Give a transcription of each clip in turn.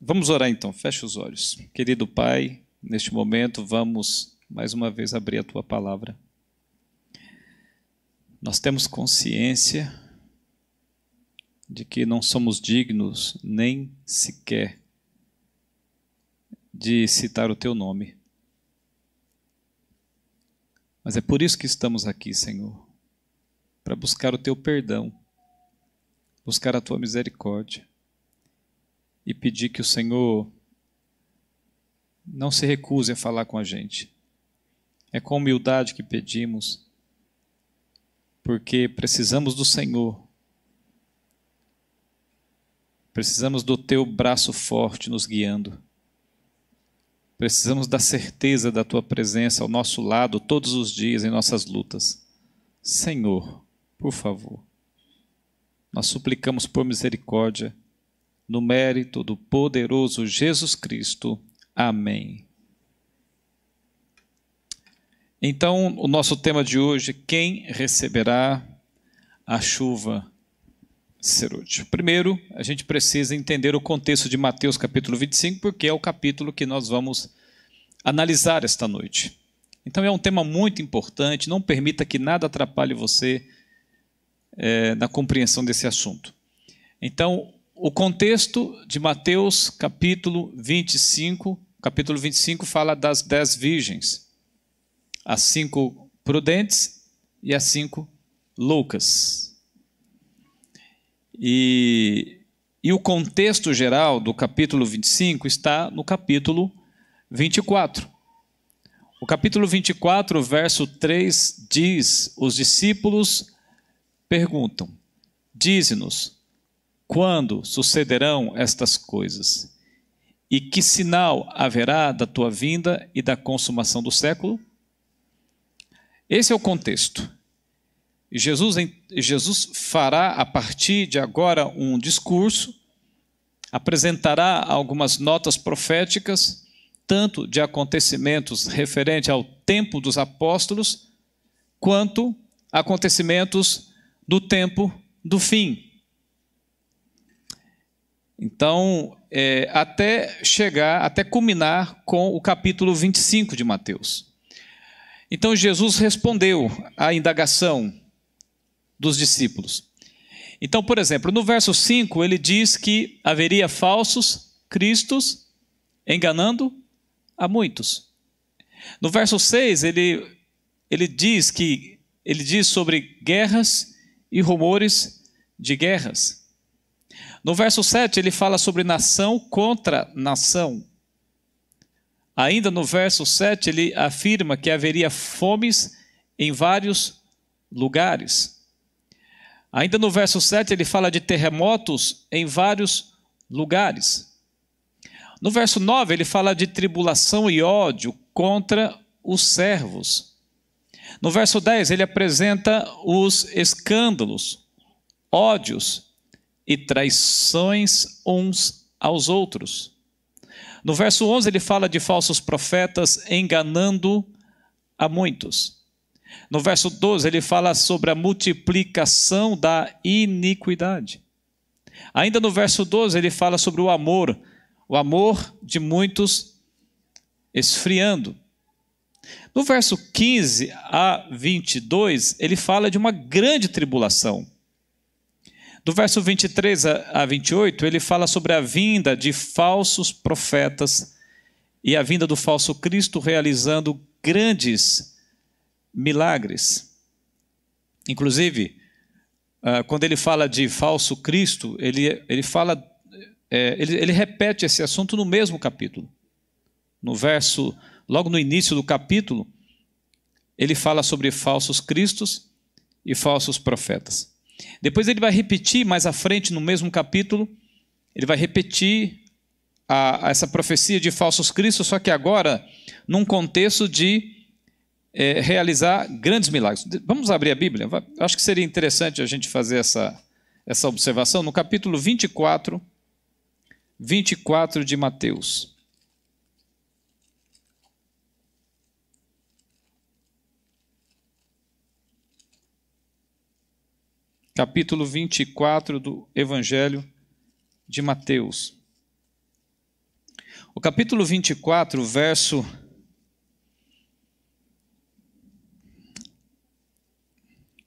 Vamos orar então, fecha os olhos. Querido Pai, neste momento vamos mais uma vez abrir a Tua palavra. Nós temos consciência de que não somos dignos nem sequer de citar o Teu nome. Mas é por isso que estamos aqui, Senhor, para buscar o Teu perdão, buscar a Tua misericórdia e pedir que o Senhor não se recuse a falar com a gente. É com humildade que pedimos, porque precisamos do Senhor. Precisamos do Teu braço forte nos guiando. Precisamos da certeza da Tua presença ao nosso lado todos os dias em nossas lutas. Senhor, por favor, nós suplicamos por misericórdia, no mérito do poderoso Jesus Cristo. Amém. Então, o nosso tema de hoje, quem receberá a chuva serôdia? Primeiro, a gente precisa entender o contexto de Mateus capítulo 25, porque é o capítulo que nós vamos analisar esta noite. Então, é um tema muito importante, não permita que nada atrapalhe você na compreensão desse assunto. Então, o contexto de Mateus capítulo 25 fala das 10 virgens, as 5 prudentes e as 5 loucas. E o contexto geral do capítulo 25 está no capítulo 24. O capítulo 24, verso 3 diz: os discípulos perguntam, dize-nos, quando sucederão estas coisas? E que sinal haverá da tua vinda e da consumação do século? Esse é o contexto. Jesus fará a partir de agora um discurso, apresentará algumas notas proféticas, tanto de acontecimentos referentes ao tempo dos apóstolos, quanto acontecimentos do tempo do fim. Então, até culminar com o capítulo 25 de Mateus. Então, Jesus respondeu à indagação dos discípulos. Então, por exemplo, no verso 5, ele diz que haveria falsos cristos enganando a muitos. No verso 6, ele diz sobre guerras e rumores de guerras. No verso 7, ele fala sobre nação contra nação. Ainda no verso 7, ele afirma que haveria fomes em vários lugares. Ainda no verso 7, ele fala de terremotos em vários lugares. No verso 9, ele fala de tribulação e ódio contra os servos. No verso 10, ele apresenta os escândalos, ódios e traições uns aos outros. No verso 11 ele fala de falsos profetas enganando a muitos. No verso 12 ele fala sobre a multiplicação da iniquidade. Ainda no verso 12 ele fala sobre o amor de muitos esfriando. No verso 15 a 22 ele fala de uma grande tribulação. Do verso 23 a 28, ele fala sobre a vinda de falsos profetas e a vinda do falso Cristo realizando grandes milagres. Inclusive, quando ele fala de falso Cristo, ele repete esse assunto no mesmo capítulo. Logo no início do capítulo, ele fala sobre falsos cristos e falsos profetas. Depois ele vai repetir mais à frente no mesmo capítulo, ele vai repetir essa profecia de falsos cristos, só que agora num contexto de realizar grandes milagres. Vamos abrir a Bíblia? Acho que seria interessante a gente fazer essa observação no capítulo 24 de Mateus. Capítulo 24 do Evangelho de Mateus. O capítulo 24, verso...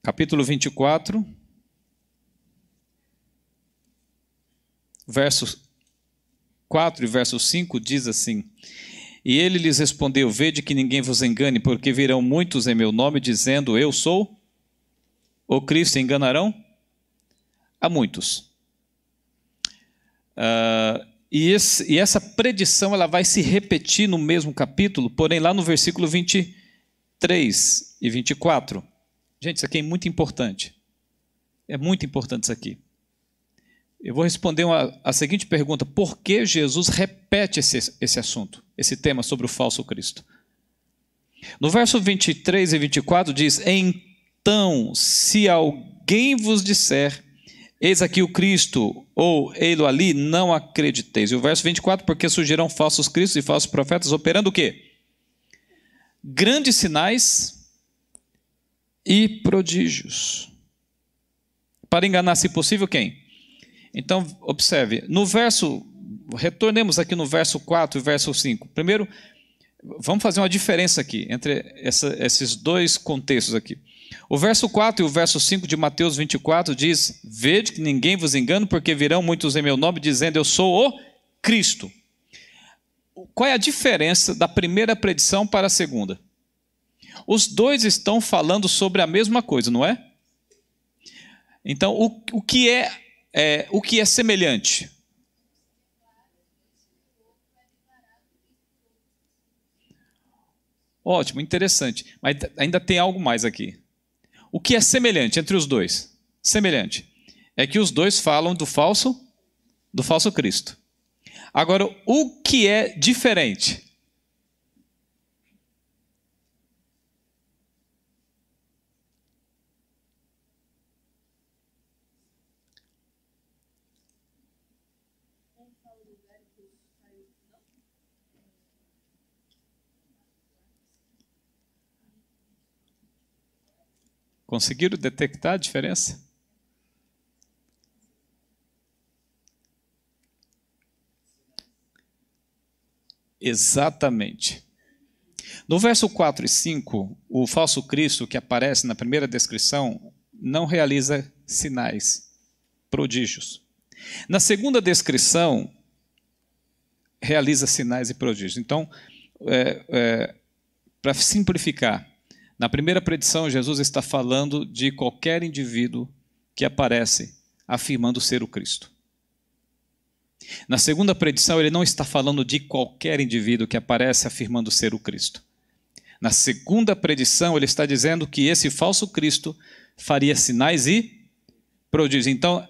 Capítulo 24, verso 4 e verso 5 diz assim: E ele lhes respondeu: Vede que ninguém vos engane, porque virão muitos em meu nome, dizendo: Eu sou o Cristo, e enganarão a muitos. E essa predição ela vai se repetir no mesmo capítulo, porém lá no versículo 23 e 24. Gente, isso aqui é muito importante. É muito importante isso aqui. Eu vou responder a seguinte pergunta: por que Jesus repete esse assunto, esse tema sobre o falso Cristo? No verso 23 e 24 diz: Então, se alguém vos disser, eis aqui o Cristo, ou ei-lo ali, não acrediteis. E o verso 24, porque surgirão falsos cristos e falsos profetas, operando o quê? Grandes sinais e prodígios, para enganar, se possível, quem? Então, observe, retornemos aqui no verso 4 e verso 5. Primeiro, vamos fazer uma diferença aqui, entre esses dois contextos aqui. O verso 4 e o verso 5 de Mateus 24 diz: Vede que ninguém vos engane, porque virão muitos em meu nome, dizendo: Eu sou o Cristo. Qual é a diferença da primeira predição para a segunda? Os dois estão falando sobre a mesma coisa, não é? Então, o que é semelhante? Ótimo, interessante. Mas ainda tem algo mais aqui. O que é semelhante entre os dois? Semelhante. É que os dois falam do falso Cristo. Agora, o que é diferente? Conseguiram detectar a diferença? Exatamente. No verso 4 e 5, o falso Cristo que aparece na primeira descrição não realiza sinais, prodígios. Na segunda descrição, realiza sinais e prodígios. Então, para simplificar, na primeira predição, Jesus está falando de qualquer indivíduo que aparece afirmando ser o Cristo. Na segunda predição, ele não está falando de qualquer indivíduo que aparece afirmando ser o Cristo. Na segunda predição, ele está dizendo que esse falso Cristo faria sinais e prodígios.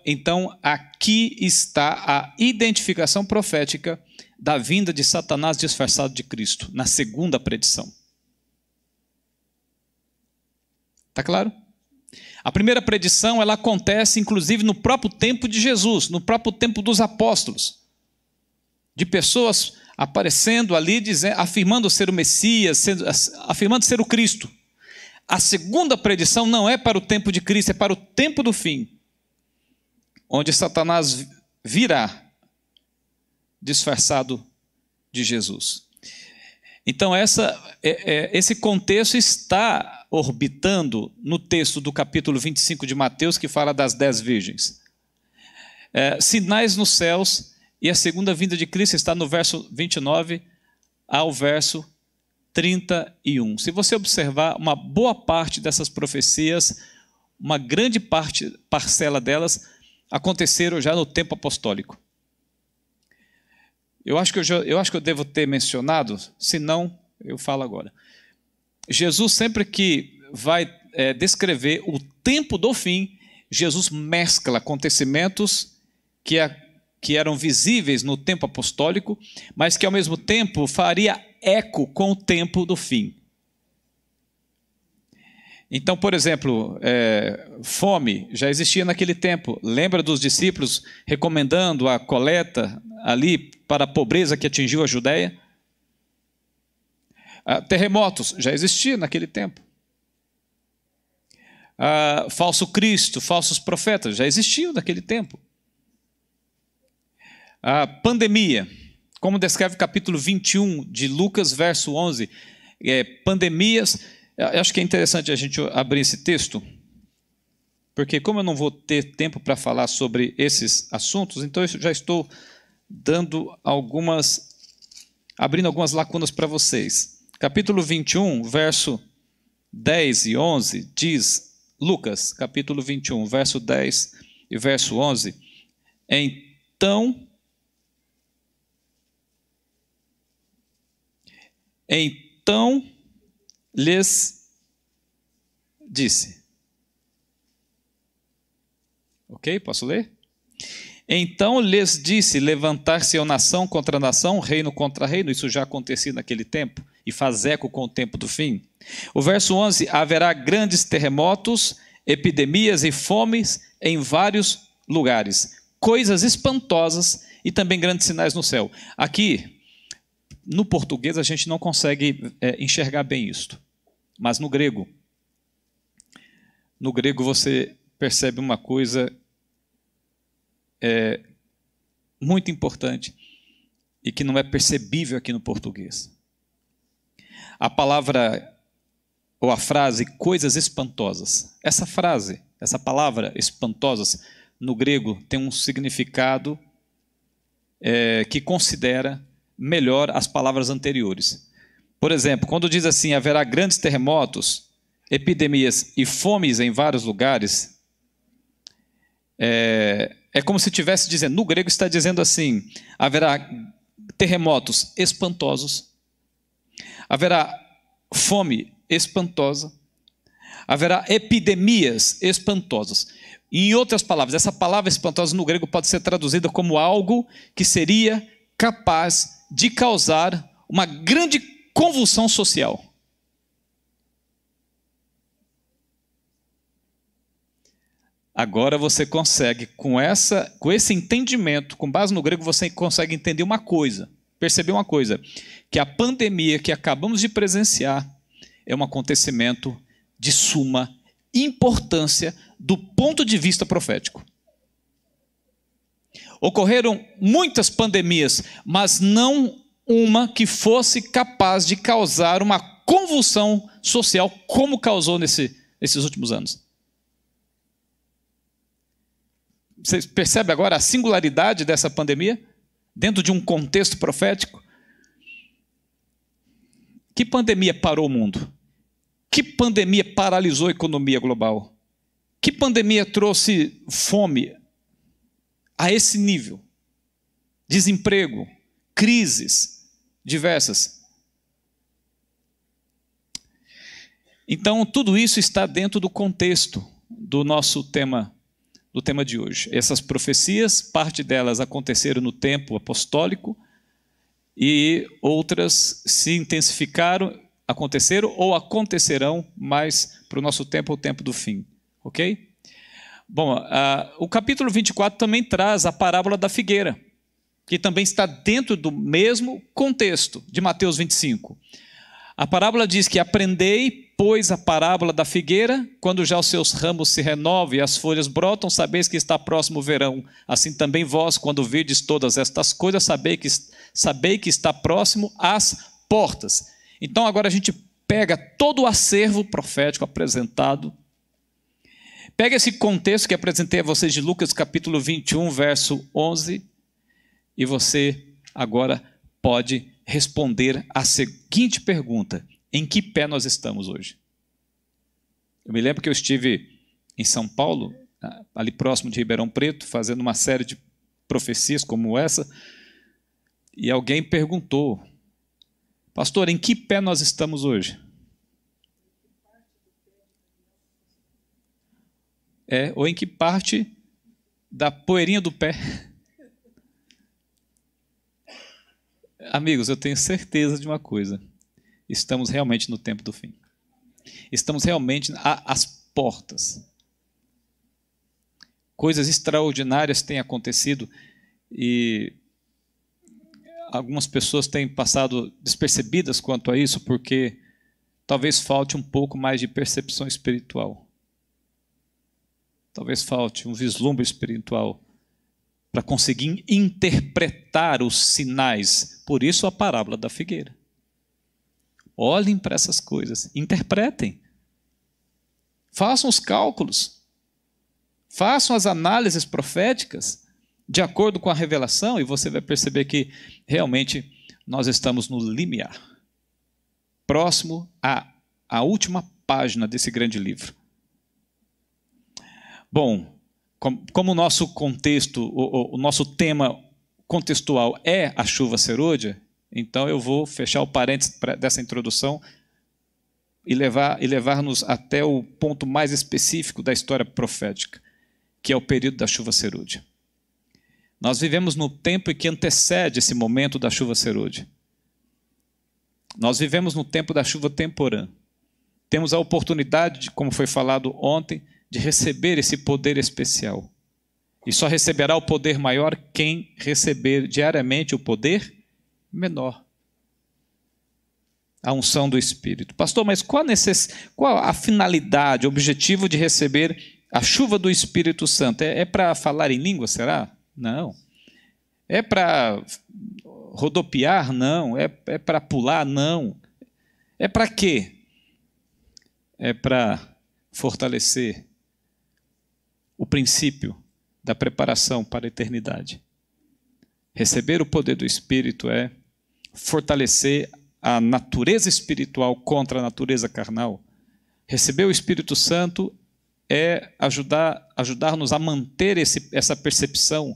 Então, aqui está a identificação profética da vinda de Satanás disfarçado de Cristo, na segunda predição. Está claro? A primeira predição ela acontece, inclusive, no próprio tempo de Jesus, no próprio tempo dos apóstolos, de pessoas aparecendo ali, afirmando ser o Messias, afirmando ser o Cristo. A segunda predição não é para o tempo de Cristo, é para o tempo do fim, onde Satanás virá disfarçado de Jesus. Então, esse contexto está orbitando no texto do capítulo 25 de Mateus, que fala das 10 virgens. Sinais nos céus, e a segunda vinda de Cristo está no verso 29 ao verso 31. Se você observar, uma boa parte dessas profecias, uma grande parcela delas, aconteceram já no tempo apostólico. Eu acho que eu devo ter mencionado, se não, eu falo agora. Jesus, sempre que vai descrever o tempo do fim, Jesus mescla acontecimentos que eram visíveis no tempo apostólico, mas que ao mesmo tempo faria eco com o tempo do fim. Então, por exemplo, fome já existia naquele tempo. Lembra dos discípulos recomendando a coleta ali para a pobreza que atingiu a Judéia? Terremotos já existia naquele tempo. Falso Cristo, falsos profetas já existiam naquele tempo. Pandemia, Como descreve o capítulo 21 de Lucas, verso 11, pandemias. Eu acho que é interessante a gente abrir esse texto, porque como eu não vou ter tempo para falar sobre esses assuntos, então eu já estou abrindo algumas lacunas para vocês. Capítulo 21, verso 10 e 11, diz, Lucas, capítulo 21, verso 10 e verso 11, Então lhes disse. Ok? Posso ler? Então lhes disse, levantar-se-ão nação contra nação, reino contra reino. Isso já acontecia naquele tempo e faz eco com o tempo do fim. O verso 11, haverá grandes terremotos, epidemias e fomes em vários lugares, coisas espantosas e também grandes sinais no céu. Aqui, no português, a gente não consegue enxergar bem isto, mas no grego você percebe uma coisa muito importante e que não é percebível aqui no português. A palavra ou a frase coisas espantosas, essa palavra espantosas, no grego tem um significado que considera melhor as palavras anteriores. Por exemplo, quando diz assim, haverá grandes terremotos, epidemias e fomes em vários lugares, é como se estivesse dizendo, no grego está dizendo assim, haverá terremotos espantosos, haverá fome espantosa, haverá epidemias espantosas. Em outras palavras, essa palavra espantosa no grego pode ser traduzida como algo que seria capaz de causar uma grande convulsão social. Agora você consegue, com esse entendimento, com base no grego, você consegue entender uma coisa, perceber uma coisa, que a pandemia que acabamos de presenciar é um acontecimento de suma importância do ponto de vista profético. Ocorreram muitas pandemias, mas não uma que fosse capaz de causar uma convulsão social como causou nesses últimos anos. Você percebe agora a singularidade dessa pandemia? Dentro de um contexto profético? Que pandemia parou o mundo? Que pandemia paralisou a economia global? Que pandemia trouxe fome a esse nível? Desemprego, crises diversas. Então, tudo isso está dentro do contexto do nosso tema, do tema de hoje. Essas profecias, parte delas aconteceram no tempo apostólico e outras se intensificaram, aconteceram ou acontecerão mais para o nosso tempo, o tempo do fim. Ok? Bom, o capítulo 24 também traz a parábola da figueira, que também está dentro do mesmo contexto de Mateus 25. A parábola diz que aprendei, pois, a parábola da figueira, quando já os seus ramos se renovam e as folhas brotam, sabeis que está próximo o verão. Assim também vós, quando virdes todas estas coisas, sabei que está próximo às portas. Então agora a gente pega todo o acervo profético apresentado, pega esse contexto que apresentei a vocês de Lucas capítulo 21, verso 11, e você agora pode responder a seguinte pergunta: em que pé nós estamos hoje? Eu me lembro que eu estive em São Paulo, ali próximo de Ribeirão Preto, fazendo uma série de profecias como essa, e alguém perguntou: pastor, em que pé nós estamos hoje? Ou em que parte da poeirinha do pé? Amigos, eu tenho certeza de uma coisa: estamos realmente no tempo do fim. Estamos realmente às portas. Coisas extraordinárias têm acontecido e algumas pessoas têm passado despercebidas quanto a isso, porque talvez falte um pouco mais de percepção espiritual. Talvez falte um vislumbre espiritual para conseguir interpretar os sinais. Por isso a parábola da figueira. Olhem para essas coisas, interpretem. Façam os cálculos. Façam as análises proféticas de acordo com a revelação e você vai perceber que realmente nós estamos no limiar, próximo à última página desse grande livro. Bom, como o nosso contexto, o nosso tema contextual é a chuva serôdia, então eu vou fechar o parênteses dessa introdução e levar-nos até o ponto mais específico da história profética, que é o período da chuva serôdia. Nós vivemos no tempo que antecede esse momento da chuva serôdia. Nós vivemos no tempo da chuva temporã. Temos a oportunidade, como foi falado ontem, de receber esse poder especial. E só receberá o poder maior quem receber diariamente o poder menor. A unção do Espírito. Pastor, mas qual a finalidade, o objetivo de receber a chuva do Espírito Santo? É para falar em língua, será? Não. É para rodopiar? Não. É para pular? Não. É para quê? É para fortalecer o princípio da preparação para a eternidade. Receber o poder do Espírito é fortalecer a natureza espiritual contra a natureza carnal. Receber o Espírito Santo é ajudar-nos a manter essa percepção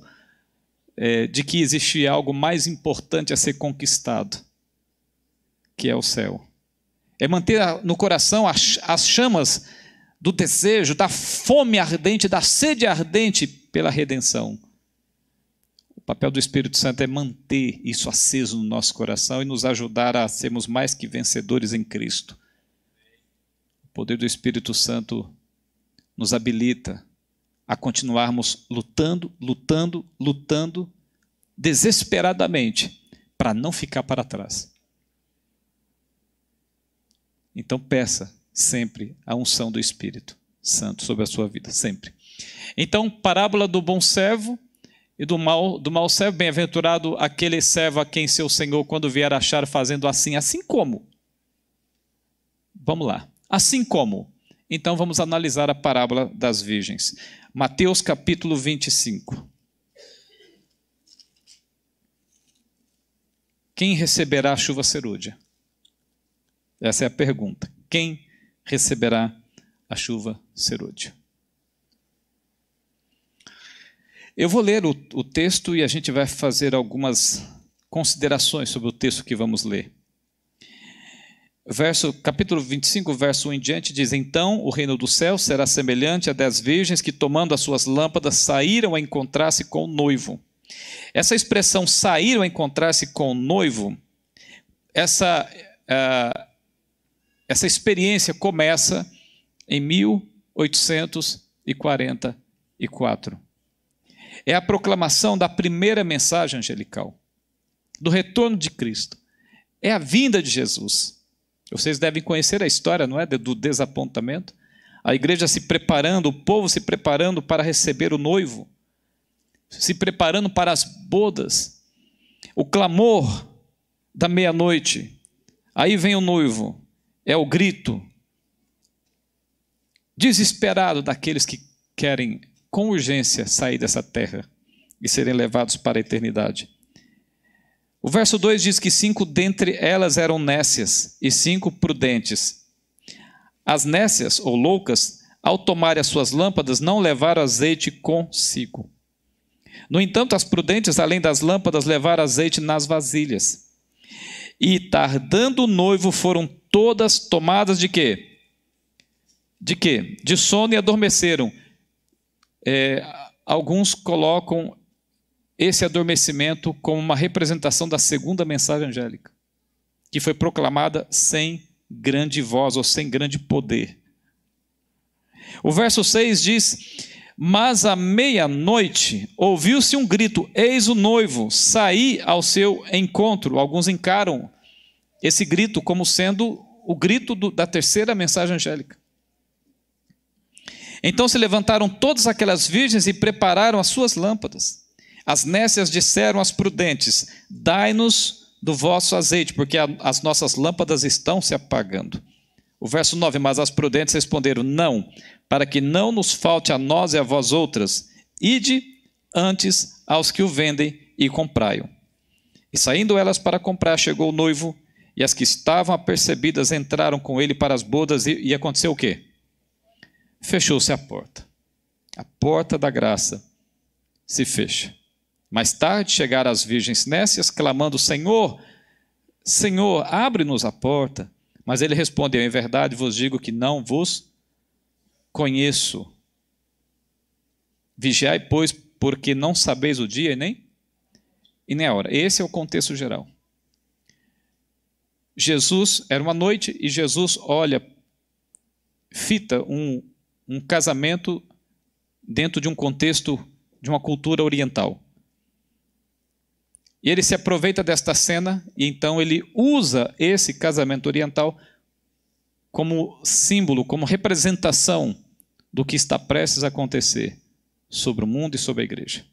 de que existe algo mais importante a ser conquistado, que é o céu. É manter no coração as chamas do desejo, da fome ardente, da sede ardente pela redenção. O papel do Espírito Santo é manter isso aceso no nosso coração e nos ajudar a sermos mais que vencedores em Cristo. O poder do Espírito Santo nos habilita a continuarmos lutando desesperadamente para não ficar para trás. Então peça sempre a unção do Espírito Santo sobre a sua vida, sempre. Então, parábola do bom servo e do mau servo, bem-aventurado aquele servo a quem seu senhor, quando vier achar fazendo assim como? Vamos lá. Assim como? Então vamos analisar a parábola das virgens. Mateus capítulo 25. Quem receberá a chuva serôdia? Essa é a pergunta. Quem receberá a chuva serôdia? Eu vou ler o texto e a gente vai fazer algumas considerações sobre o texto que vamos ler. Capítulo 25, verso 1 em diante, diz: Então o reino do céu será semelhante a 10 virgens que, tomando as suas lâmpadas, saíram a encontrar-se com o noivo. Essa expressão, saíram a encontrar-se com o noivo, essa experiência começa em 1844. É a proclamação da primeira mensagem angelical, do retorno de Cristo. É a vinda de Jesus. Vocês devem conhecer a história, não é? Do desapontamento. A igreja se preparando, o povo se preparando para receber o noivo, se preparando para as bodas. O clamor da meia-noite. Aí vem o noivo. É o grito desesperado daqueles que querem com urgência sair dessa terra e serem levados para a eternidade. O verso 2 diz que 5 dentre elas eram nécias e 5 prudentes. As nécias, ou loucas, ao tomarem as suas lâmpadas, não levaram azeite consigo. No entanto, as prudentes, além das lâmpadas, levaram azeite nas vasilhas. E, tardando o noivo, foram todas tomadas de quê? De quê? De sono e adormeceram. Alguns colocam esse adormecimento como uma representação da segunda mensagem angélica, que foi proclamada sem grande voz ou sem grande poder. O verso 6 diz: Mas à meia-noite ouviu-se um grito, eis o noivo, saí ao seu encontro. Alguns encaram esse grito como sendo o grito da terceira mensagem angélica. Então se levantaram todas aquelas virgens e prepararam as suas lâmpadas. As nécias disseram às prudentes: dai-nos do vosso azeite, porque as nossas lâmpadas estão se apagando. O verso 9, mas as prudentes responderam: não, para que não nos falte a nós e a vós outras, ide antes aos que o vendem e comprai-o. E saindo elas para comprar, chegou o noivo, e as que estavam apercebidas entraram com ele para as bodas, e aconteceu o quê? Fechou-se a porta da graça se fecha. Mais tarde chegaram as virgens nécias, clamando: Senhor, Senhor, abre-nos a porta. Mas ele respondeu: em verdade vos digo que não vos conheço. Vigiai, pois, porque não sabeis o dia e nem a hora. Esse é o contexto geral. Jesus, era uma noite, e Jesus fita um casamento dentro de um contexto de uma cultura oriental. E ele se aproveita desta cena, e então ele usa esse casamento oriental como símbolo, como representação do que está prestes a acontecer sobre o mundo e sobre a igreja.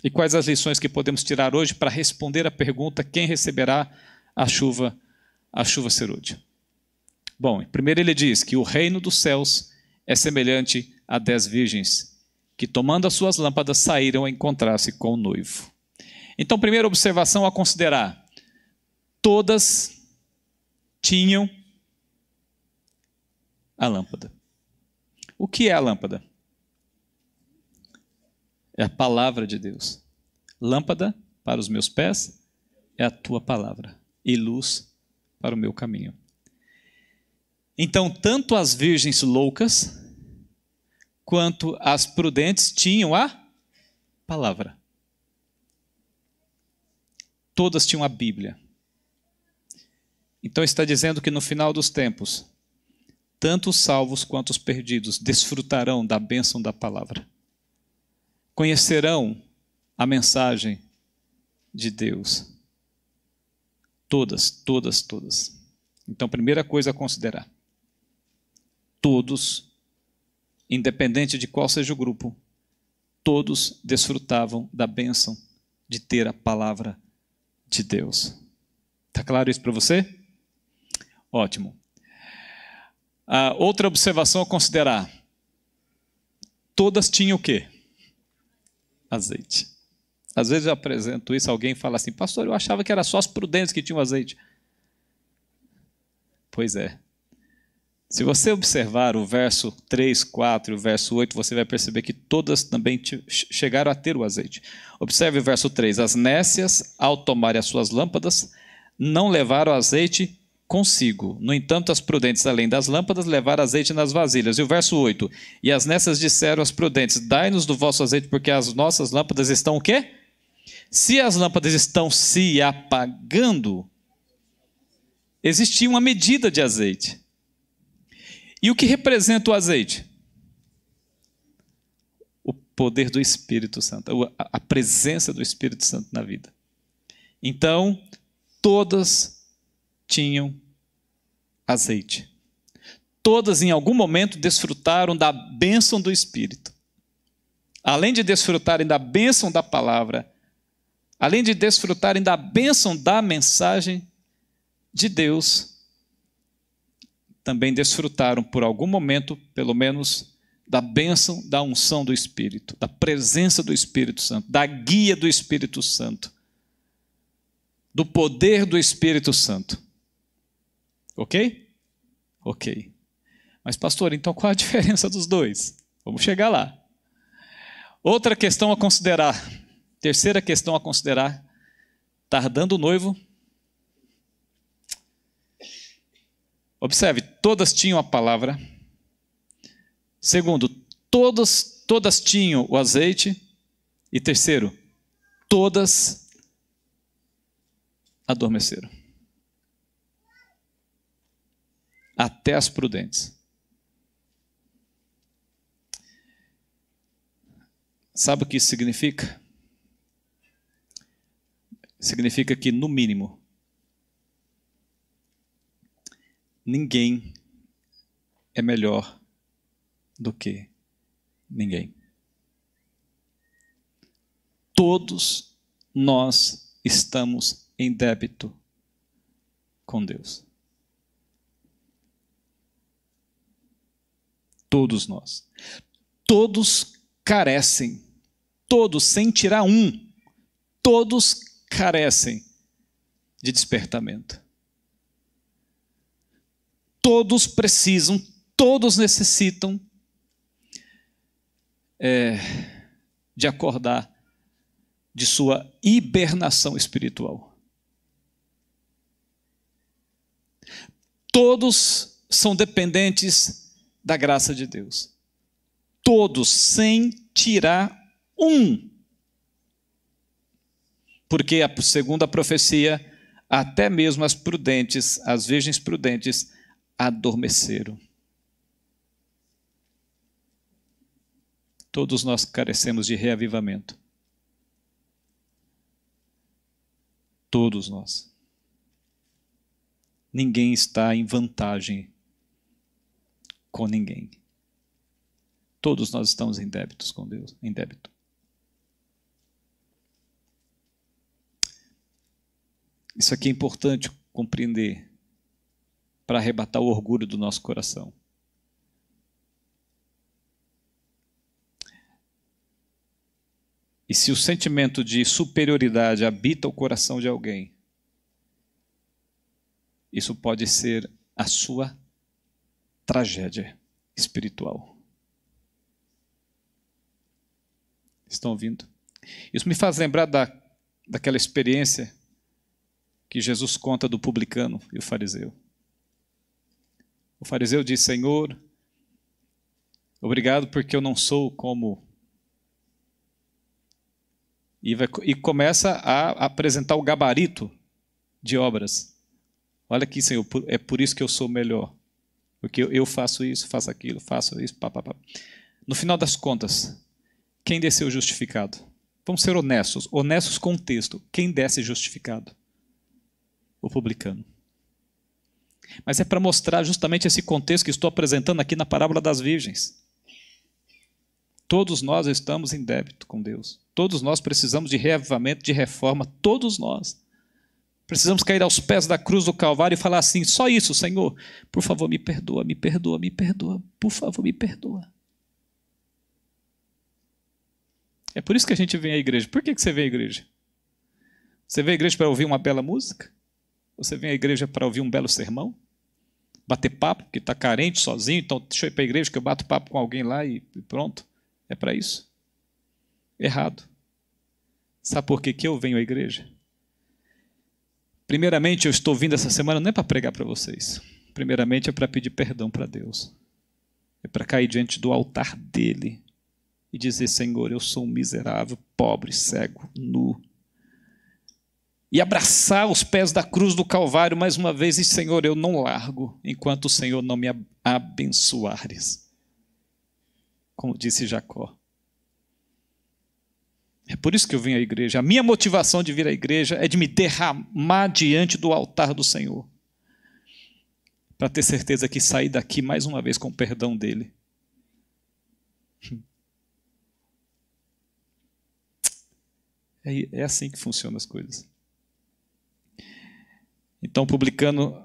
E quais as lições que podemos tirar hoje para responder à pergunta: quem receberá a chuva serúdia? Bom, primeiro ele diz que o reino dos céus é semelhante a 10 virgens que, tomando as suas lâmpadas, saíram a encontrar-se com o noivo. Então, primeira observação a considerar: todas tinham a lâmpada. O que é a lâmpada? É a palavra de Deus. Lâmpada para os meus pés é a tua palavra, e luz para o meu caminho. Então, tanto as virgens loucas quanto as prudentes tinham a palavra. Todas tinham a Bíblia. Então está dizendo que no final dos tempos, tanto os salvos quanto os perdidos desfrutarão da bênção da palavra. Conhecerão a mensagem de Deus. Todas, todas, todas. Então, primeira coisa a considerar: todos, independente de qual seja o grupo, todos desfrutavam da bênção de ter a palavra de Deus. Está claro isso para você? Ótimo. Outra observação a considerar: todas tinham o quê? Azeite. Às vezes eu apresento isso, alguém fala assim: pastor, eu achava que era só as prudentes que tinham azeite. Pois é. Se você observar o verso 3, 4 e o verso 8, você vai perceber que todas também chegaram a ter o azeite. Observe o verso 3. As nécias, ao tomarem as suas lâmpadas, não levaram azeite consigo. No entanto, as prudentes, além das lâmpadas, levaram azeite nas vasilhas. E o verso 8. E as nécias disseram às prudentes: dai-nos do vosso azeite, porque as nossas lâmpadas estão o quê? Se as lâmpadas estão se apagando, existia uma medida de azeite. E o que representa o azeite? O poder do Espírito Santo, a presença do Espírito Santo na vida. Então, todas tinham azeite. Todas, em algum momento, desfrutaram da bênção do Espírito. Além de desfrutarem da bênção da palavra, além de desfrutarem da bênção da mensagem de Deus, também desfrutaram por algum momento, pelo menos, da bênção da unção do Espírito, da presença do Espírito Santo, da guia do Espírito Santo, do poder do Espírito Santo. Ok? Ok. Mas, pastor, então qual a diferença dos dois? Vamos chegar lá. Outra questão a considerar, terceira questão a considerar: tardando o noivo. Observe, todas tinham a palavra. Segundo, todas tinham o azeite. E terceiro, todas adormeceram. Até as prudentes. Sabe o que isso significa? Significa que, no mínimo, ninguém é melhor do que ninguém. Todos nós estamos em débito com Deus. Todos nós. Todos carecem. Todos, sem tirar um. Todos carecem de despertamento. Todos precisam, todos necessitam de acordar de sua hibernação espiritual. Todos são dependentes da graça de Deus. Todos, sem tirar um. Porque, segundo a profecia, até mesmo as prudentes, as virgens prudentes, adormeceram. Todos nós carecemos de reavivamento. Todos nós. Ninguém está em vantagem com ninguém. Todos nós estamos em débitos com Deus, em débito. Isso aqui é importante compreender para arrebatar o orgulho do nosso coração. E se o sentimento de superioridade habita o coração de alguém, isso pode ser a sua tragédia espiritual. Estão ouvindo? Isso me faz lembrar daquela experiência que Jesus conta do publicano e o fariseu. O fariseu diz: Senhor, obrigado porque eu não sou como... E começa a apresentar o gabarito de obras. Olha aqui, Senhor, é por isso que eu sou melhor. Porque eu faço isso, faço aquilo, faço isso, pá. No final das contas, quem desceu justificado? Vamos ser honestos com o texto. Quem desce justificado? O publicano. Mas é para mostrar justamente esse contexto que estou apresentando aqui na parábola das virgens. Todos nós estamos em débito com Deus. Todos nós precisamos de reavivamento, de reforma. Todos nós. Precisamos cair aos pés da cruz do Calvário e falar assim: só isso, Senhor. Por favor, me perdoa, me perdoa, me perdoa. Por favor, me perdoa. É por isso que a gente vem à igreja. Por que você vem à igreja? Você vem à igreja para ouvir uma bela música? Você vem à igreja para ouvir um belo sermão? Bater papo, porque está carente, sozinho, então deixa eu ir para a igreja que eu bato papo com alguém lá e pronto. É para isso? Errado. Sabe por que eu venho à igreja? Primeiramente, eu estou vindo essa semana não é para pregar para vocês. Primeiramente, é para pedir perdão para Deus. É para cair diante do altar dele e dizer: Senhor, eu sou um miserável, pobre, cego, nu. E abraçar os pés da cruz do Calvário mais uma vez e: Senhor, eu não largo enquanto o Senhor não me abençoares. Como disse Jacó. É por isso que eu venho à igreja. A minha motivação de vir à igreja é de me derramar diante do altar do Senhor. Para ter certeza que sair daqui mais uma vez com o perdão dele. É assim que funcionam as coisas. Então o publicano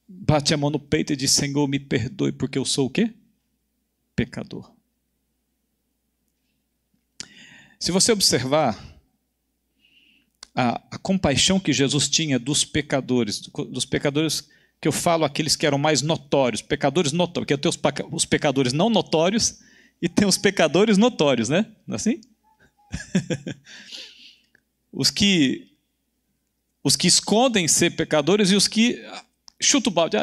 bate a mão no peito e diz: Senhor, me perdoe, porque eu sou o quê? Pecador. Se você observar a compaixão que Jesus tinha dos pecadores que eu falo, aqueles que eram mais notórios, pecadores notórios, porque tem os pecadores não notórios e tem os pecadores notórios, né? Não é assim? Os que escondem ser pecadores e os que chutam o balde.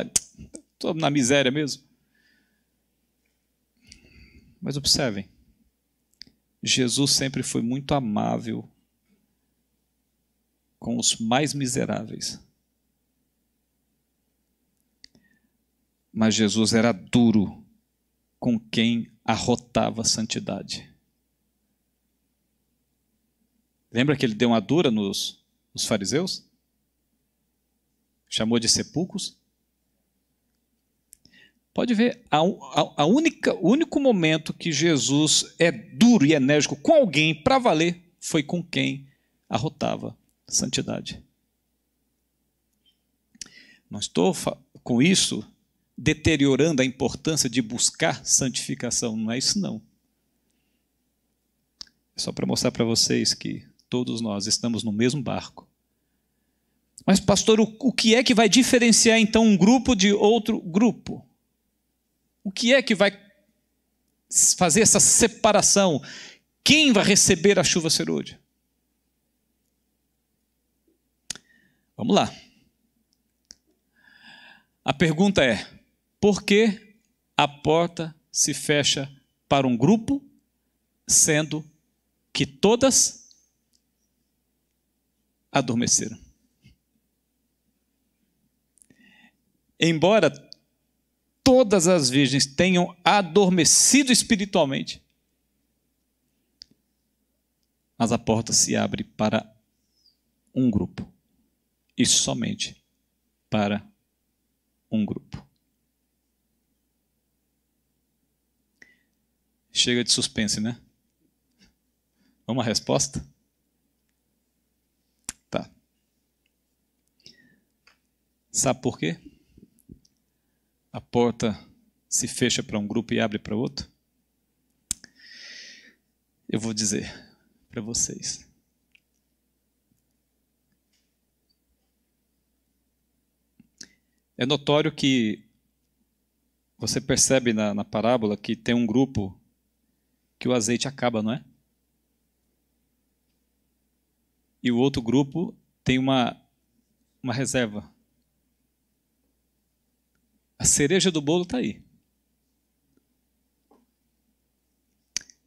Estou na miséria mesmo. Mas observem, Jesus sempre foi muito amável com os mais miseráveis. Mas Jesus era duro com quem arrotava a santidade. Lembra que ele deu uma dura nos fariseus? Chamou de sepulcros? Pode ver, o único momento que Jesus é duro e enérgico com alguém para valer foi com quem arrotava santidade. Não estou com isso deteriorando a importância de buscar santificação, não é isso não. É só para mostrar para vocês que todos nós estamos no mesmo barco. Mas pastor, o que é que vai diferenciar então um grupo de outro grupo? O que é que vai fazer essa separação? Quem vai receber a chuva serôdia? Vamos lá. A pergunta é: por que a porta se fecha para um grupo, sendo que todas adormeceram? Embora todas as virgens tenham adormecido espiritualmente, mas a porta se abre para um grupo, e somente para um grupo. Chega de suspense, né? Vamos à resposta? Tá. Sabe por quê? A porta se fecha para um grupo e abre para outro? Eu vou dizer para vocês. É notório que você percebe na parábola que tem um grupo que o azeite acaba, não é? E o outro grupo tem uma reserva. A cereja do bolo está aí.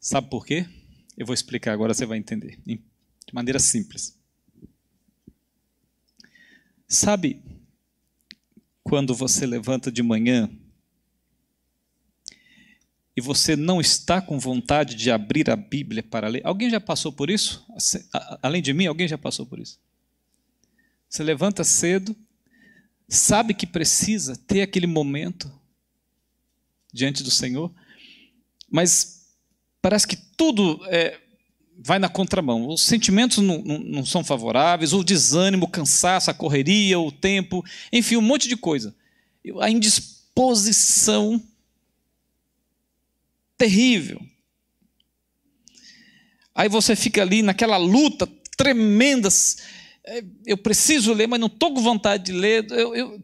Sabe por quê? Eu vou explicar agora, você vai entender. De maneira simples. Sabe quando você levanta de manhã e você não está com vontade de abrir a Bíblia para ler? Alguém já passou por isso? Além de mim, alguém já passou por isso? Você levanta cedo, sabe que precisa ter aquele momento diante do Senhor, mas parece que tudo vai na contramão. Os sentimentos não são favoráveis, o desânimo, o cansaço, a correria, o tempo, enfim, um monte de coisa. A indisposição terrível. Aí você fica ali naquela luta tremenda. Eu preciso ler, mas não estou com vontade de ler, eu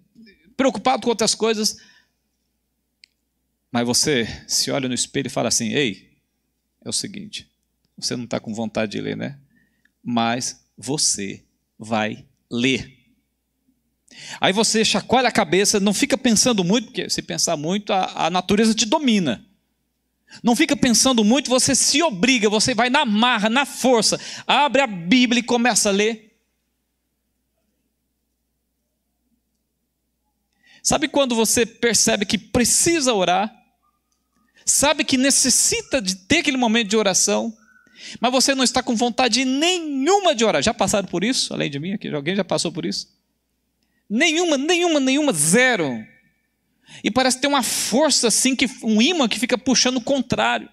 preocupado com outras coisas. Mas você se olha no espelho e fala assim: ei, é o seguinte, você não está com vontade de ler, né? Mas você vai ler. Aí você chacoalha a cabeça, não fica pensando muito, porque se pensar muito, a natureza te domina. Não fica pensando muito, você se obriga, você vai na marra, na força, abre a Bíblia e começa a ler. Sabe quando você percebe que precisa orar? Sabe que necessita de ter aquele momento de oração, mas você não está com vontade nenhuma de orar? Já passaram por isso? Além de mim aqui, alguém já passou por isso? Nenhuma, zero. E parece ter uma força assim, um imã que fica puxando o contrário.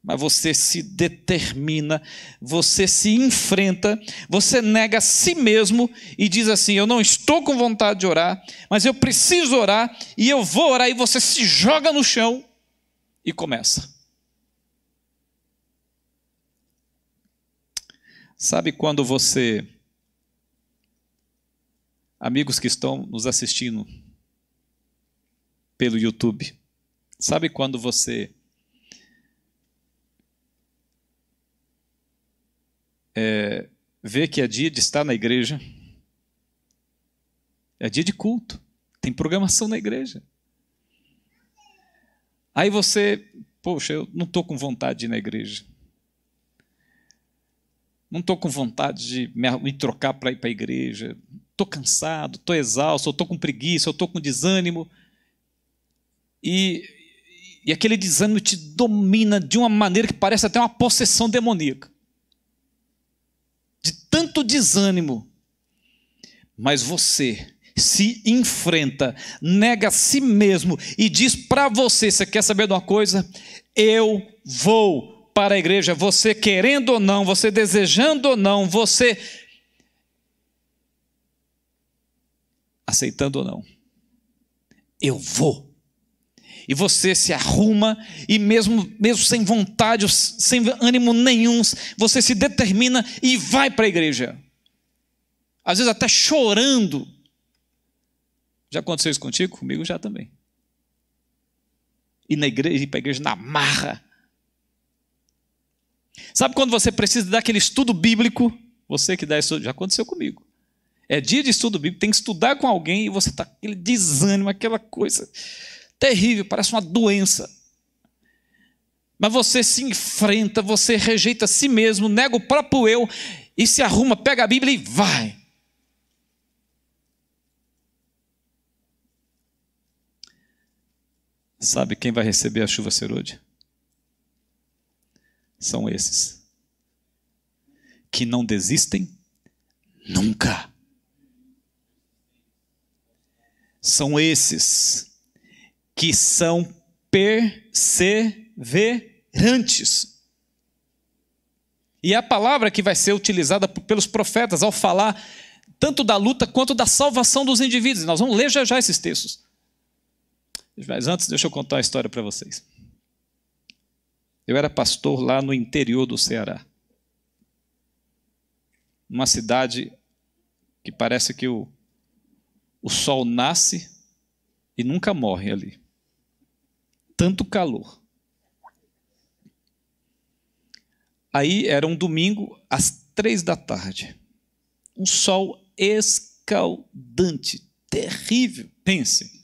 Mas você se determina, você se enfrenta, você nega a si mesmo e diz assim: eu não estou com vontade de orar, mas eu preciso orar e eu vou orar. E você se joga no chão e começa. Sabe quando você... Amigos que estão nos assistindo pelo YouTube, sabe quando você vê que é dia de estar na igreja, é dia de culto, tem programação na igreja. Aí você, poxa, eu não estou com vontade de ir na igreja. Não estou com vontade de me trocar para ir para a igreja. Estou cansado, estou exausto, estou com preguiça, estou com desânimo. E aquele desânimo te domina de uma maneira que parece até uma possessão demoníaca. De tanto desânimo. Mas você se enfrenta, nega a si mesmo e diz para você: você quer saber de uma coisa? Eu vou para a igreja, você querendo ou não, você desejando ou não, você aceitando ou não. Eu vou. E você se arruma e mesmo sem vontade, sem ânimo nenhum, você se determina e vai para a igreja. Às vezes até chorando. Já aconteceu isso contigo? Comigo já também. Ir para a igreja na marra. Sabe quando você precisa dar aquele estudo bíblico? Você que dá estudo, já aconteceu comigo. É dia de estudo bíblico, tem que estudar com alguém e você está com aquele desânimo, aquela coisa terrível, parece uma doença. Mas você se enfrenta, você rejeita a si mesmo, nega o próprio eu e se arruma, pega a Bíblia e vai. Sabe quem vai receber a chuva serôdia? São esses que não desistem nunca. São esses que são perseverantes. E é a palavra que vai ser utilizada pelos profetas ao falar tanto da luta quanto da salvação dos indivíduos. Nós vamos ler já esses textos. Mas antes, deixa eu contar uma história para vocês. Eu era pastor lá no interior do Ceará. Numa cidade que parece que o sol nasce e nunca morre ali. Tanto calor. Aí era um domingo, às 3h. Um sol escaldante, terrível. Pense.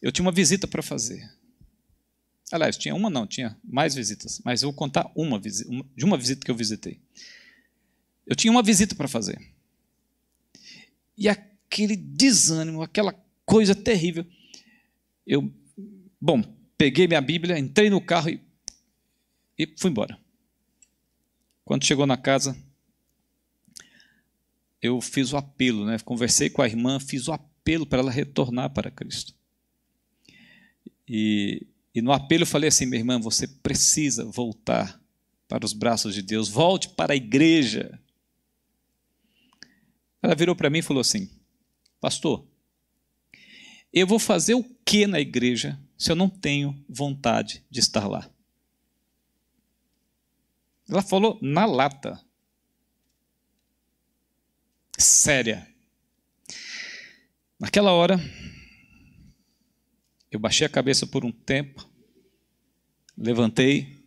Eu tinha uma visita para fazer. Aliás, tinha mais visitas. Mas eu vou contar de uma visita que eu visitei. Eu tinha uma visita para fazer. E aquele desânimo, aquela coisa terrível. Peguei minha Bíblia, entrei no carro e fui embora. Quando chegou na casa, eu fiz o apelo, né? Conversei com a irmã, fiz o apelo para ela retornar para Cristo. E no apelo eu falei assim: minha irmã, você precisa voltar para os braços de Deus, volte para a igreja. Ela virou para mim e falou assim: pastor, eu vou fazer o que na igreja se eu não tenho vontade de estar lá? Ela falou na lata. Séria. Naquela hora, eu baixei a cabeça por um tempo, levantei,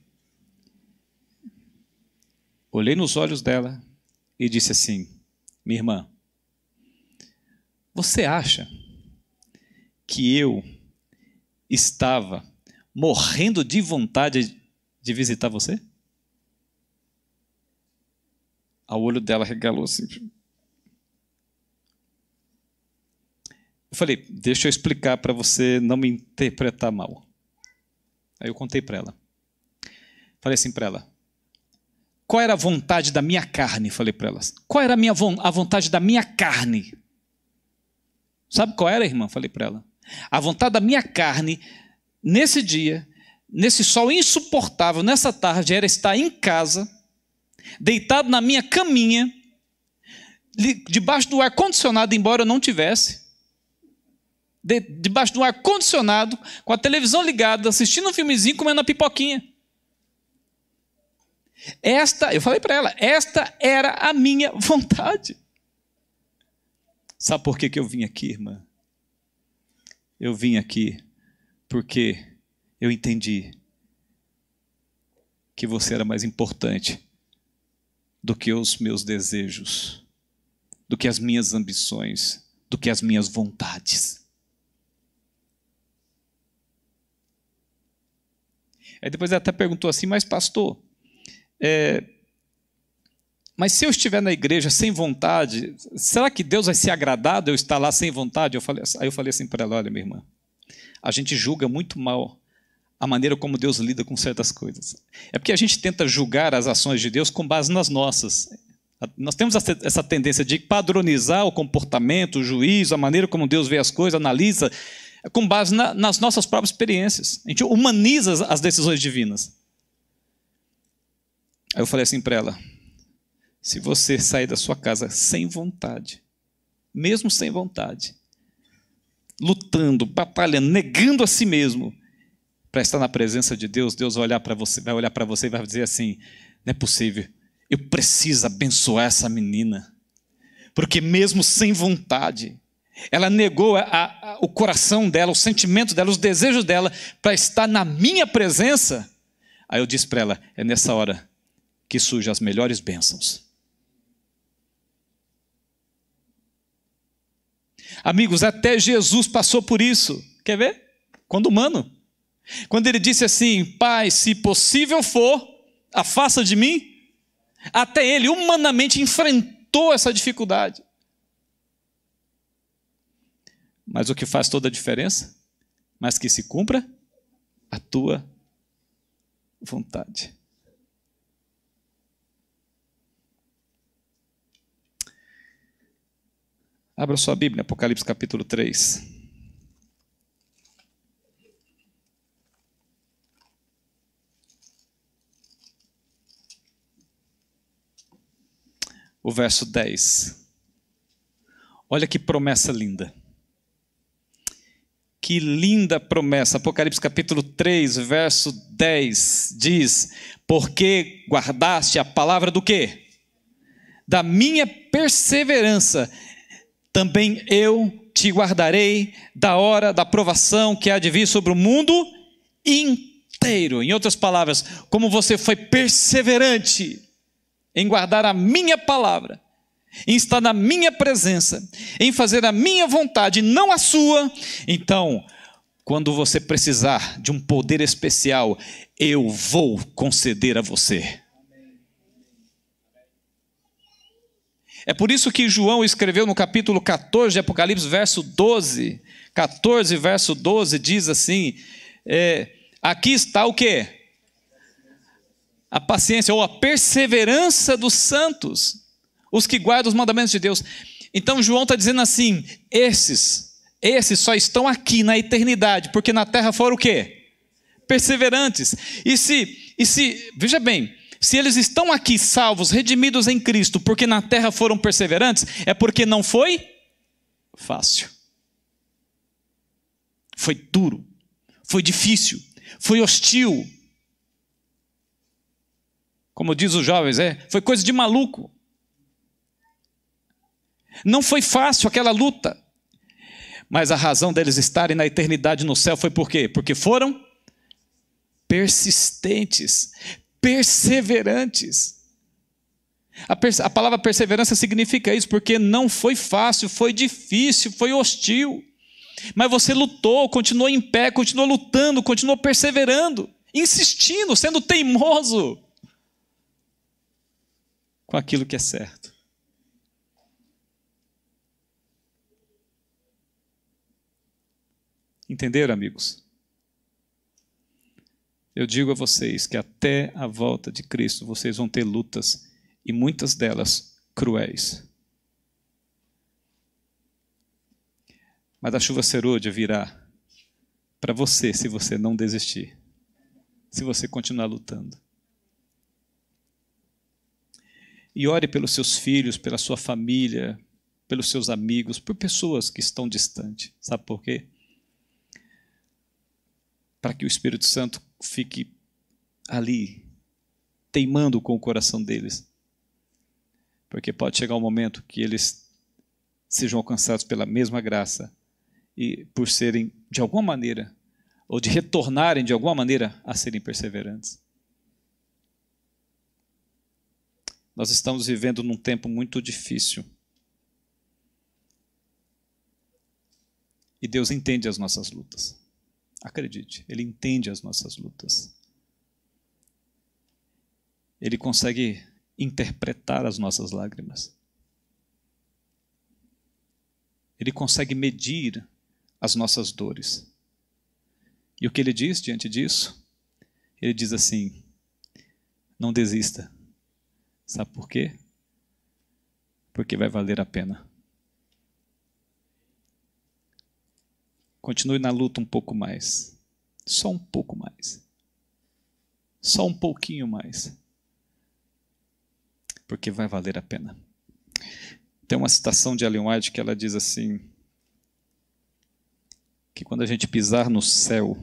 olhei nos olhos dela e disse assim: minha irmã, você acha que eu estava morrendo de vontade de visitar você? O olho dela regalou assim. Eu falei: deixa eu explicar para você não me interpretar mal. Aí eu contei para ela. Falei assim para ela: qual era a vontade da minha carne? Falei para elas. Qual era a vontade da minha carne? Sabe qual era, irmã? Falei para ela. A vontade da minha carne, nesse dia, nesse sol insuportável, nessa tarde, era estar em casa, deitado na minha caminha, debaixo do ar-condicionado, embora eu não tivesse, debaixo do ar-condicionado, com a televisão ligada, assistindo um filmezinho, comendo uma pipoquinha. Eu falei para ela, esta era a minha vontade. Sabe por que eu vim aqui, irmã? Eu vim aqui porque eu entendi que você era mais importante do que os meus desejos, do que as minhas ambições, do que as minhas vontades. Aí depois ela até perguntou assim: mas pastor, mas se eu estiver na igreja sem vontade, será que Deus vai se agradar de eu estar lá sem vontade? Aí eu falei assim para ela: olha, minha irmã, a gente julga muito mal a maneira como Deus lida com certas coisas. É porque a gente tenta julgar as ações de Deus com base nas nossas. Nós temos essa tendência de padronizar o comportamento, o juízo, a maneira como Deus vê as coisas, analisa, com base nas nossas próprias experiências. A gente humaniza as decisões divinas. Aí eu falei assim para ela: se você sair da sua casa sem vontade, mesmo sem vontade, lutando, batalhando, negando a si mesmo, para estar na presença de Deus, Deus vai olhar para você e vai dizer assim: não é possível, eu preciso abençoar essa menina, porque mesmo sem vontade, ela negou o coração dela, o sentimento dela, os desejos dela, para estar na minha presença. Aí eu disse para ela: é nessa hora que surgem as melhores bênçãos. Amigos, até Jesus passou por isso. Quer ver? Quando humano. Quando ele disse assim: Pai, se possível for, afasta de mim. Até ele humanamente enfrentou essa dificuldade. Mas o que faz toda a diferença? Mas que se cumpra a tua vontade. Abra sua Bíblia, Apocalipse capítulo 3. O verso 10. Olha que promessa linda. Que linda promessa. Apocalipse capítulo 3, verso 10 diz: porque guardaste a palavra do quê? Da minha perseverança, também eu te guardarei da hora da provação que há de vir sobre o mundo inteiro. Em outras palavras, como você foi perseverante em guardar a minha palavra, em estar na minha presença, em fazer a minha vontade, não a sua, então, quando você precisar de um poder especial, eu vou conceder a você. É por isso que João escreveu no capítulo 14 de Apocalipse, verso 12, 14, verso 12, diz assim, aqui está o quê? A paciência ou a perseverança dos santos, os que guardam os mandamentos de Deus. Então João está dizendo assim: esses só estão aqui na eternidade, porque na terra foram o quê? Perseverantes. E se, veja bem, se eles estão aqui salvos, redimidos em Cristo, porque na terra foram perseverantes, é porque não foi fácil. Foi duro, foi difícil, foi hostil. Como diz os jovens, foi coisa de maluco. Não foi fácil aquela luta. Mas a razão deles estarem na eternidade no céu foi por quê? Porque foram persistentes, perseverantes. A palavra perseverança significa isso, porque não foi fácil, foi difícil, foi hostil. Mas você lutou, continuou em pé, continuou lutando, continuou perseverando, insistindo, sendo teimoso com aquilo que é certo. Entenderam, amigos? Eu digo a vocês que até a volta de Cristo vocês vão ter lutas, e muitas delas cruéis. Mas a chuva serôdia virá para você se você não desistir, se você continuar lutando. E ore pelos seus filhos, pela sua família, pelos seus amigos, por pessoas que estão distantes. Sabe por quê? Para que o Espírito Santo fique ali, teimando com o coração deles. Porque pode chegar um momento que eles sejam alcançados pela mesma graça e por serem, de alguma maneira, ou de retornarem de alguma maneira a serem perseverantes. Nós estamos vivendo num tempo muito difícil. E Deus entende as nossas lutas. Acredite, Ele entende as nossas lutas. Ele consegue interpretar as nossas lágrimas. Ele consegue medir as nossas dores. E o que Ele diz diante disso? Ele diz assim: não desista. Sabe por quê? Porque vai valer a pena. Continue na luta um pouco mais. Só um pouco mais. Só um pouquinho mais. porque vai valer a pena. Tem uma citação de Ellen White que ela diz assim, que quando a gente pisar no céu,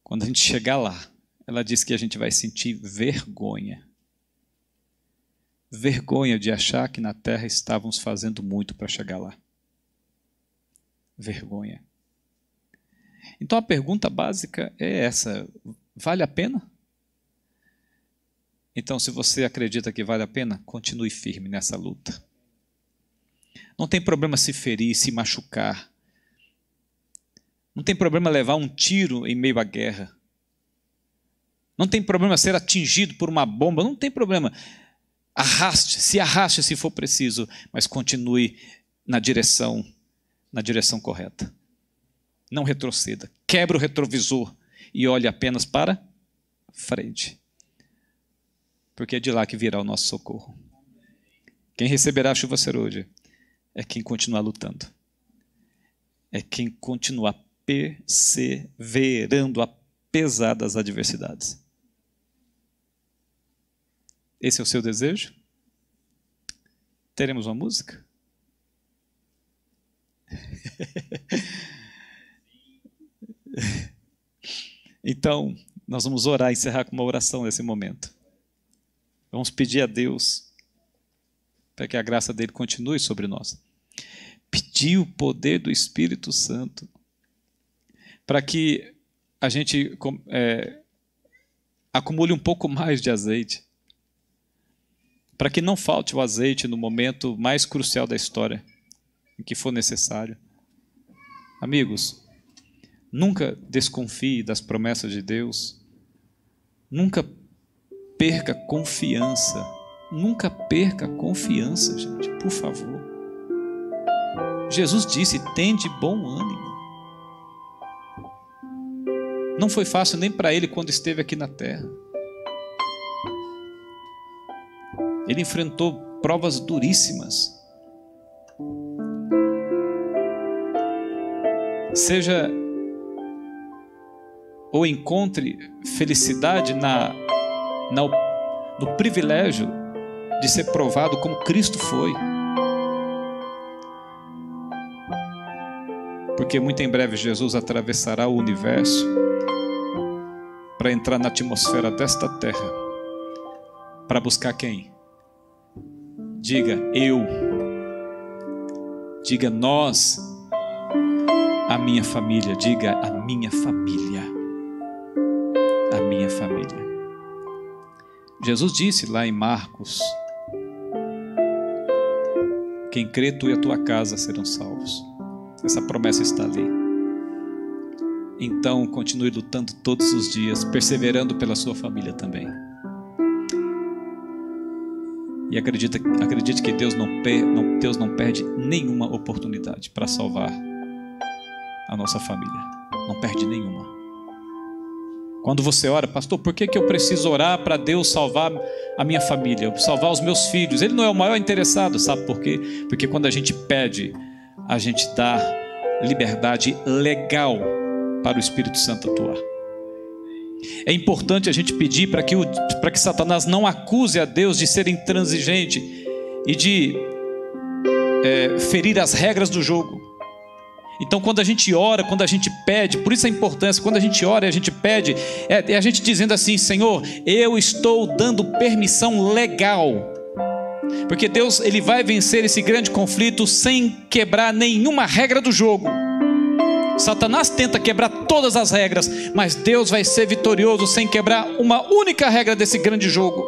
quando a gente chegar lá, ela diz que a gente vai sentir vergonha. Vergonha de achar que na terra estávamos fazendo muito para chegar lá. Vergonha. Então a pergunta básica é essa: vale a pena? Então, se você acredita que vale a pena, continue firme nessa luta. Não tem problema se ferir, se machucar. Não tem problema levar um tiro em meio à guerra. Não tem problema ser atingido por uma bomba. Não tem problema. Se arraste se for preciso, mas continue na direção correta. Não retroceda. Quebre o retrovisor e olhe apenas para frente. Porque é de lá que virá o nosso socorro. Quem receberá a chuva serôdia é quem continuar lutando. É quem continuar perseverando apesar das adversidades. Esse é o seu desejo? Teremos uma música? Então, nós vamos orar e encerrar com uma oração nesse momento. Vamos pedir a Deus para que a graça dele continue sobre nós. Pedir o poder do Espírito Santo para que a gente acumule um pouco mais de azeite. Para que não falte o azeite no momento mais crucial da história, em que for necessário. Amigos, nunca desconfie das promessas de Deus. Nunca perca confiança. Nunca perca confiança, gente, por favor. Jesus disse: tende bom ânimo. Não foi fácil nem para ele quando esteve aqui na terra. Ele enfrentou provas duríssimas. Seja ou encontre felicidade no privilégio de ser provado como Cristo foi. Porque muito em breve Jesus atravessará o universo para entrar na atmosfera desta terra. Para buscar quem? Diga eu. Diga nós. A minha família. Diga a minha família. A minha família. Jesus disse lá em Marcos: quem crê, tu e a tua casa serão salvos. Essa promessa está ali. Então continue lutando todos os dias, perseverando pela sua família também. E acredite que Deus não perde nenhuma oportunidade para salvar a nossa família. Não perde nenhuma. Quando você ora: pastor, por que eu preciso orar para Deus salvar a minha família, salvar os meus filhos? Ele não é o maior interessado, sabe por quê? Porque quando a gente pede, a gente dá liberdade legal para o Espírito Santo atuar. É importante a gente pedir para que Satanás não acuse a Deus de ser intransigente e de ferir as regras do jogo. Então, quando a gente ora, quando a gente pede, por isso a importância, quando a gente ora e a gente pede, é a gente dizendo assim: Senhor, eu estou dando permissão legal, porque Deus, Ele vai vencer esse grande conflito sem quebrar nenhuma regra do jogo. Satanás tenta quebrar todas as regras, mas Deus vai ser vitorioso sem quebrar uma única regra desse grande jogo.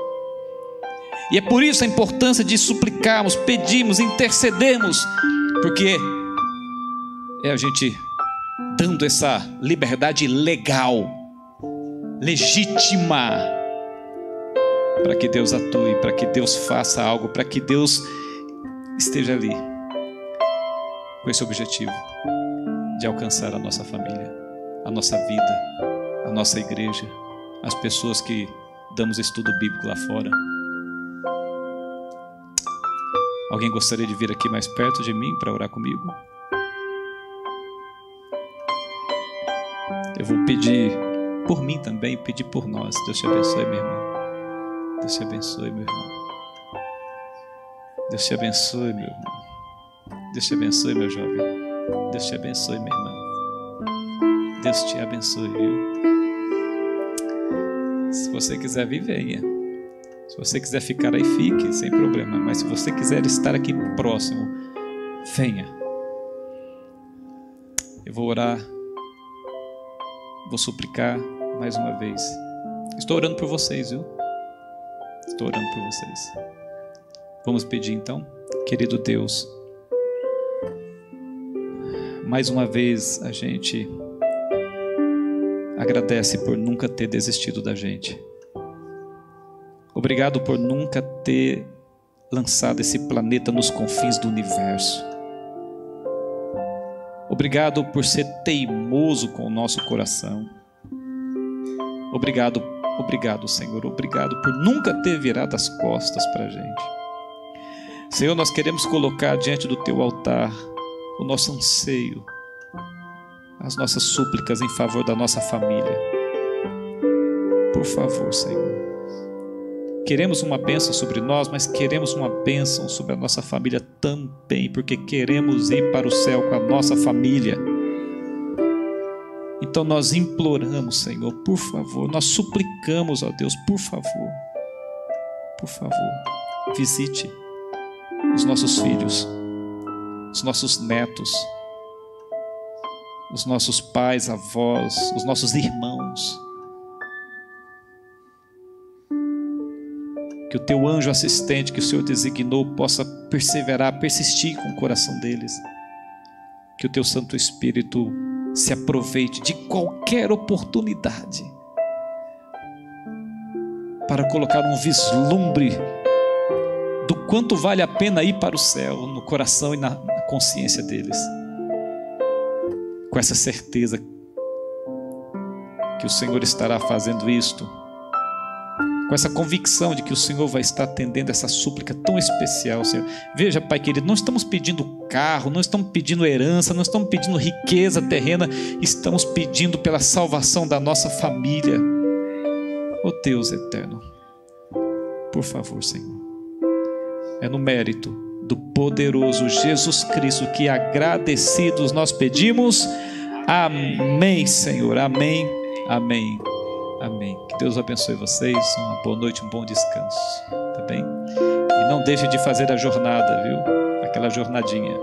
E é por isso a importância de suplicarmos, pedirmos, intercedermos, porque é a gente dando essa liberdade legal, legítima, para que Deus atue, para que Deus faça algo, para que Deus esteja ali com esse objetivo de alcançar a nossa família, a nossa vida, a nossa igreja, as pessoas que damos estudo bíblico lá fora. Alguém gostaria de vir aqui mais perto de mim para orar comigo? Eu vou pedir por mim também, pedir por nós. Deus te abençoe, meu irmão. Deus te abençoe, meu irmão. Deus te abençoe, meu irmão. Deus te abençoe, meu jovem. Deus te abençoe, minha irmã. Deus te abençoe, viu? Se você quiser vir, venha. Se você quiser ficar aí, fique, sem problema. Mas se você quiser estar aqui próximo, venha. Eu vou orar, vou suplicar mais uma vez. Estou orando por vocês, viu? Estou orando por vocês. Vamos pedir então, querido Deus. Mais uma vez a gente agradece por nunca ter desistido da gente. Obrigado por nunca ter lançado esse planeta nos confins do universo. Obrigado por ser teimoso com o nosso coração. Obrigado, Senhor. Obrigado por nunca ter virado as costas para a gente. Senhor, nós queremos colocar diante do Teu altar o nosso anseio, as nossas súplicas em favor da nossa família. Por favor, Senhor. Queremos uma bênção sobre nós, mas queremos uma bênção sobre a nossa família também, porque queremos ir para o céu com a nossa família. Então nós imploramos, Senhor, por favor, nós suplicamos, ó Deus, por favor, visite os nossos filhos, os nossos netos, os nossos pais, avós, os nossos irmãos. Que o Teu anjo assistente que o Senhor designou possa perseverar, persistir com o coração deles. Que o Teu Santo Espírito se aproveite de qualquer oportunidade para colocar um vislumbre do quanto vale a pena ir para o céu no coração e na consciência deles. Com essa certeza que o Senhor estará fazendo isto, com essa convicção de que o Senhor vai estar atendendo essa súplica tão especial, Senhor. Veja, Pai querido, não estamos pedindo carro, não estamos pedindo herança, não estamos pedindo riqueza terrena, estamos pedindo pela salvação da nossa família. Ó Deus eterno, por favor, Senhor, é no mérito do poderoso Jesus Cristo que, agradecidos, nós pedimos. Amém, Senhor, amém, amém. Amém. Que Deus abençoe vocês. Uma boa noite, um bom descanso. Tá bem? E não deixe de fazer a jornada, viu? Aquela jornadinha.